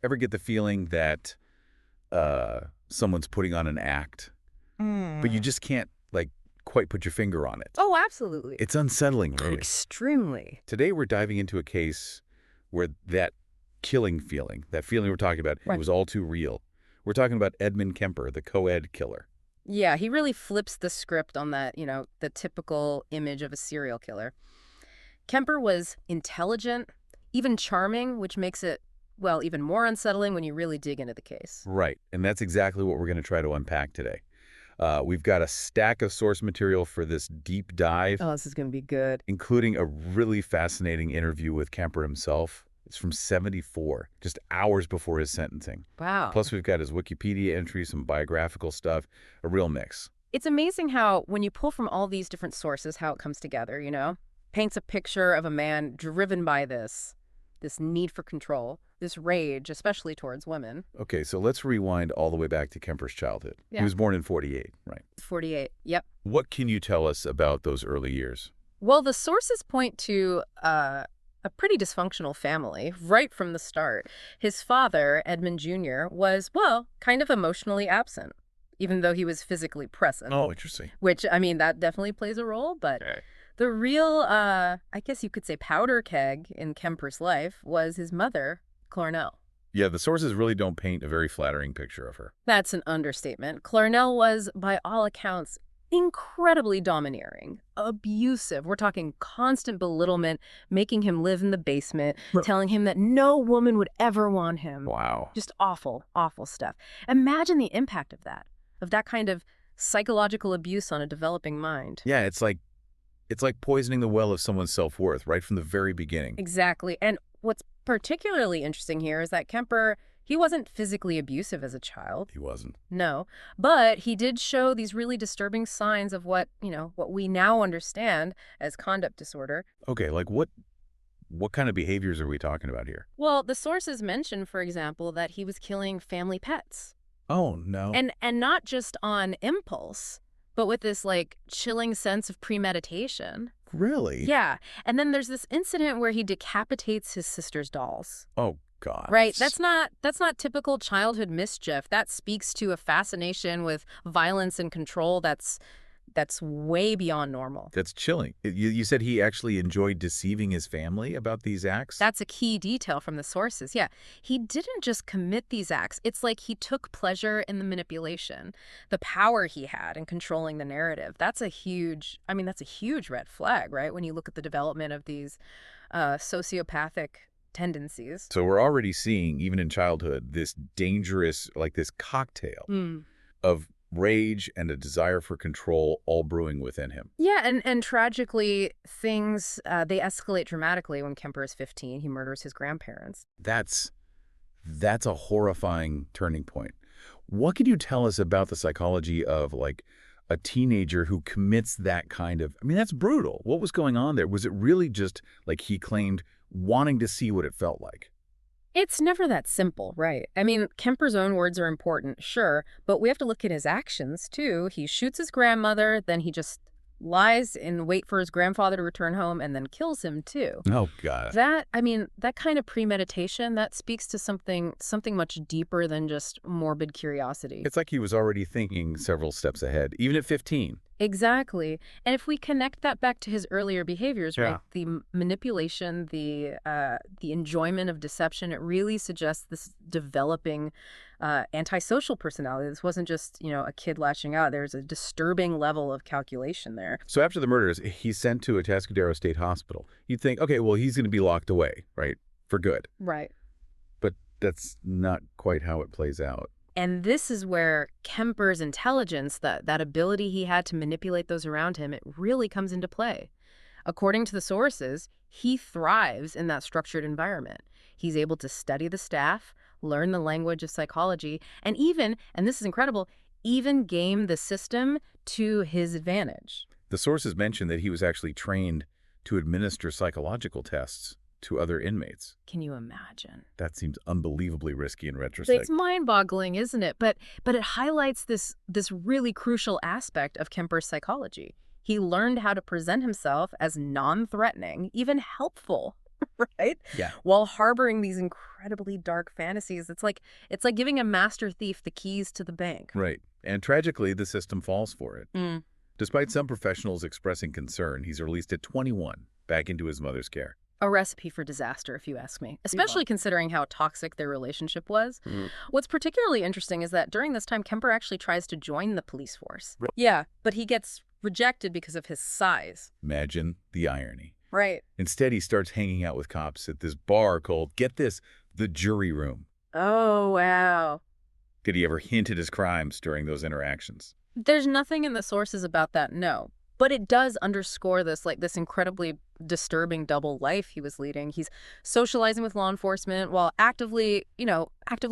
Ever get the feeling that someone's putting on an act, but you just can't, like, quite put your finger on it? Oh, absolutely. It's unsettling, really. Extremely. Today we're diving into a case where that killing feeling, that feeling we're talking about, it Right. was all too real. We're talking about Edmund Kemper, the co-ed killer. Yeah, he really flips the script on that, the typical image of a serial killer. Kemper was intelligent, even charming, which makes it, well, even more unsettling when you really dig into the case. Right, and that's exactly what we're going to try to unpack today. We've got a stack of source material for this deep dive, Oh, this is going to be good. including a really fascinating interview with Kemper himself. It's from '74, just hours before his sentencing. Wow. Plus, we've got his Wikipedia entry, some biographical stuff, a real mix. It's amazing how, when you pull from all these different sources, how it comes together, Paints a picture of a man driven by this need for control, this rage, especially towards women. Okay, so let's rewind all the way back to Kemper's childhood. Yeah. He was born in '48, right? 48, yep. What can you tell us about those early years? Well, the sources point to a pretty dysfunctional family right from the start. His father, Edmund Jr., was, well, kind of emotionally absent, even though he was physically present. Oh, interesting. Which, that definitely plays a role, but Okay. the real, I guess you could say powder keg in Kemper's life was his mother, Clarnell. Yeah, the sources really don't paint a very flattering picture of her. That's an understatement. Clarnell was, by all accounts, incredibly domineering, abusive. We're talking constant belittlement, making him live in the basement, telling him that no woman would ever want him. Wow. Just awful, awful stuff. Imagine the impact of that kind of psychological abuse on a developing mind. Yeah, it's like poisoning the well of someone's self-worth right from the very beginning. Exactly. And what's particularly interesting here is that Kemper, he wasn't physically abusive as a child. He wasn't. No, but he did show these really disturbing signs of what we now understand as conduct disorder. Okay, like what kind of behaviors are we talking about here? Well, the sources mention, for example, that he was killing family pets. Oh, no. And not just on impulse, but with this chilling sense of premeditation. Really? Yeah. And then there's this incident where he decapitates his sister's dolls. Oh, God. Right. That's not typical childhood mischief. That speaks to a fascination with violence and control that's way beyond normal. That's chilling. You said he actually enjoyed deceiving his family about these acts? That's a key detail from the sources. Yeah. He didn't just commit these acts. It's like he took pleasure in the manipulation, the power he had in controlling the narrative. That's a huge red flag, right? When you look at the development of these sociopathic tendencies. So we're already seeing, even in childhood, this dangerous, this cocktail of rage and a desire for control all brewing within him. Yeah, and tragically, things, they escalate dramatically when Kemper is 15. He murders his grandparents. That's a horrifying turning point. What can you tell us about the psychology of, a teenager who commits that kind of... that's brutal. What was going on there? Was it really just, like he claimed, wanting to see what it felt like? It's never that simple, right? Kemper's own words are important, sure, but we have to look at his actions, too. He shoots his grandmother, then he just lies in wait for his grandfather to return home and then kills him, too. Oh, God. That kind of premeditation, that speaks to something much deeper than just morbid curiosity. It's like he was already thinking several steps ahead, even at 15. Exactly. And if we connect that back to his earlier behaviors, Yeah. right, the manipulation, the enjoyment of deception, it really suggests this developing antisocial personality. This wasn't just, a kid lashing out. There's a disturbing level of calculation there. So after the murders, he's sent to a Atascadero State Hospital. You'd think, okay, well, he's going to be locked away, right, for good. Right. But that's not quite how it plays out. And this is where Kemper's intelligence, that ability he had to manipulate those around him, it really comes into play. According to the sources, he thrives in that structured environment. He's able to study the staff, learn the language of psychology, and even, and this is incredible, even game the system to his advantage. The sources mention that he was actually trained to administer psychological tests to other inmates. Can you imagine? That seems unbelievably risky in retrospect. It's mind-boggling, isn't it? But it highlights this really crucial aspect of Kemper's psychology. He learned how to present himself as non-threatening, even helpful. right? Yeah. While harboring these incredibly dark fantasies. It's like giving a master thief the keys to the bank. Right. And tragically, the system falls for it. Mm. Despite some professionals expressing concern, he's released at 21, back into his mother's care. A recipe for disaster, if you ask me, especially considering how toxic their relationship was. What's particularly interesting is that during this time, Kemper actually tries to join the police force. Yeah, but he gets rejected because of his size. Imagine the irony. Right. Instead, he starts hanging out with cops at this bar called, get this, the jury room. Oh, wow. Did he ever hint at his crimes during those interactions? There's nothing in the sources about that, no. But it does underscore this incredibly disturbing double life he was leading. He's socializing with law enforcement while actively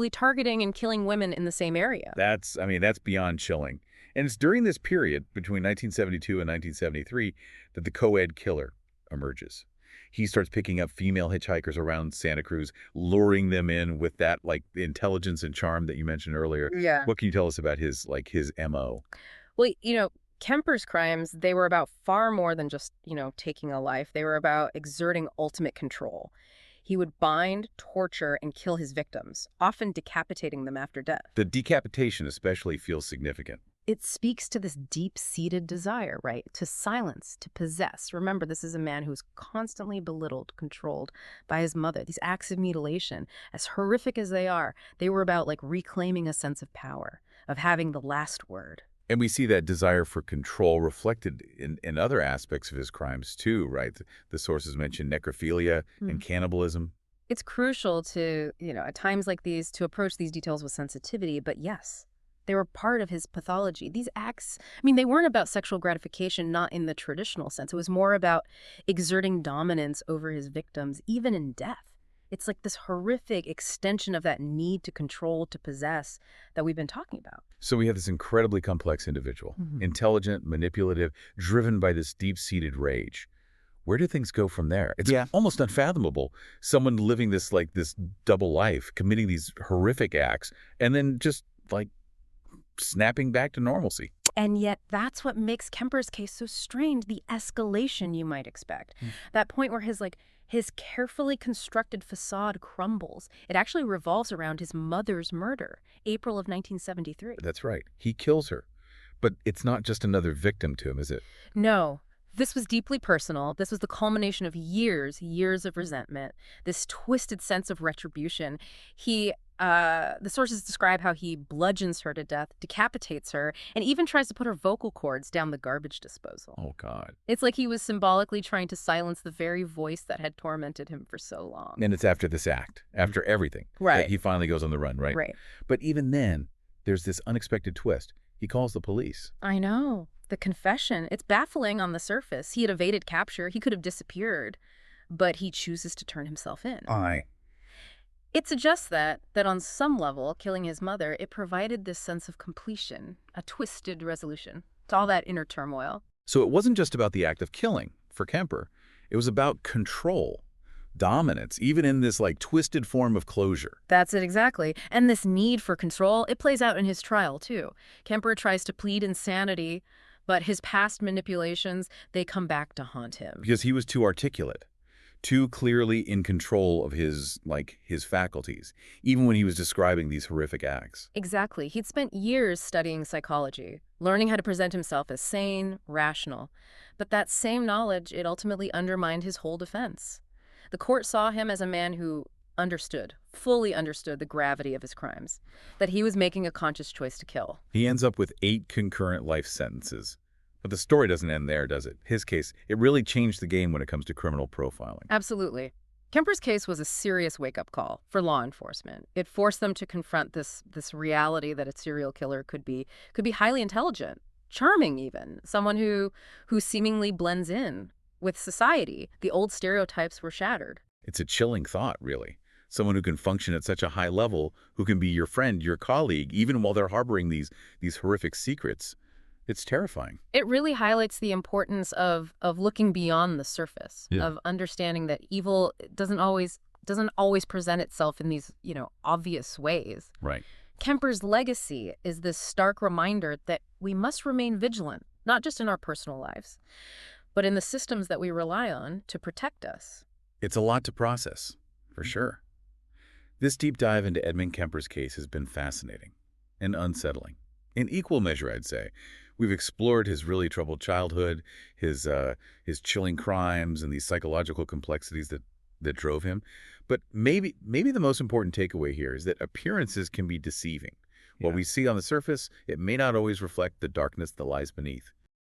targeting and killing women in the same area. That's beyond chilling. And it's during this period, between 1972 and 1973, that the co-ed killer emerges. He starts picking up female hitchhikers around Santa Cruz, luring them in with that, intelligence and charm that you mentioned earlier. Yeah. What can you tell us about his MO? Well, Kemper's crimes, they were about far more than just, taking a life. They were about exerting ultimate control. He would bind, torture, and kill his victims, often decapitating them after death. The decapitation especially feels significant. It speaks to this deep-seated desire, right? To silence, to possess. Remember, this is a man who's constantly belittled, controlled by his mother. These acts of mutilation, as horrific as they were about reclaiming a sense of power, of having the last word. And we see that desire for control reflected in other aspects of his crimes too, right? The sources mention necrophilia and cannibalism. It's crucial to, at times like these, to approach these details with sensitivity, but yes, they were part of his pathology. These acts, they weren't about sexual gratification, not in the traditional sense. It was more about exerting dominance over his victims, even in death. It's like this horrific extension of that need to control, to possess that we've been talking about. So we have this incredibly complex individual, intelligent, manipulative, driven by this deep-seated rage. Where do things go from there? It's almost unfathomable. Someone living this double life, committing these horrific acts, and then just snapping back to normalcy. And yet that's what makes Kemper's case so strange, the escalation you might expect. That point where his carefully constructed facade crumbles. It actually revolves around his mother's murder, April of 1973. That's right. He kills her. But it's not just another victim to him, is it? No. This was deeply personal. This was the culmination of years of resentment, this twisted sense of retribution. The sources describe how he bludgeons her to death, decapitates her, and even tries to put her vocal cords down the garbage disposal. Oh, God. It's like he was symbolically trying to silence the very voice that had tormented him for so long. And it's after this act, after everything, right, that he finally goes on the run, right? Right. But even then, there's this unexpected twist. He calls the police. I know. The confession, it's baffling on the surface. He had evaded capture. He could have disappeared, but he chooses to turn himself in. It suggests that on some level, killing his mother, it provided this sense of completion, a twisted resolution to all that inner turmoil. So it wasn't just about the act of killing for Kemper. It was about control, dominance, even in this twisted form of closure. That's it exactly. And this need for control, it plays out in his trial too. Kemper tries to plead insanity, but his past manipulations, they come back to haunt him. Because he was too articulate, too clearly in control of his faculties, even when he was describing these horrific acts. Exactly. He'd spent years studying psychology, learning how to present himself as sane, rational. But that same knowledge, it ultimately undermined his whole defense. The court saw him as a man who fully understood the gravity of his crimes, that he was making a conscious choice to kill. He ends up with 8 concurrent life sentences. But the story doesn't end there, does it? His case, it really changed the game when it comes to criminal profiling. Absolutely. Kemper's case was a serious wake-up call for law enforcement. It forced them to confront this reality that a serial killer could be highly intelligent, charming even, someone who seemingly blends in with society. The old stereotypes were shattered. It's a chilling thought, really. Someone who can function at such a high level, who can be your friend, your colleague, even while they're harboring these horrific secrets. It's terrifying. It really highlights the importance of looking beyond the surface, of understanding that evil doesn't always present itself in these, obvious ways. Right. Kemper's legacy is this stark reminder that we must remain vigilant, not just in our personal lives, but in the systems that we rely on to protect us. It's a lot to process, for sure. This deep dive into Edmund Kemper's case has been fascinating and unsettling. In equal measure, I'd say. We've explored his really troubled childhood, his chilling crimes, and these psychological complexities that drove him. But maybe the most important takeaway here is that appearances can be deceiving. What Yeah. we see on the surface, it may not always reflect the darkness that lies beneath.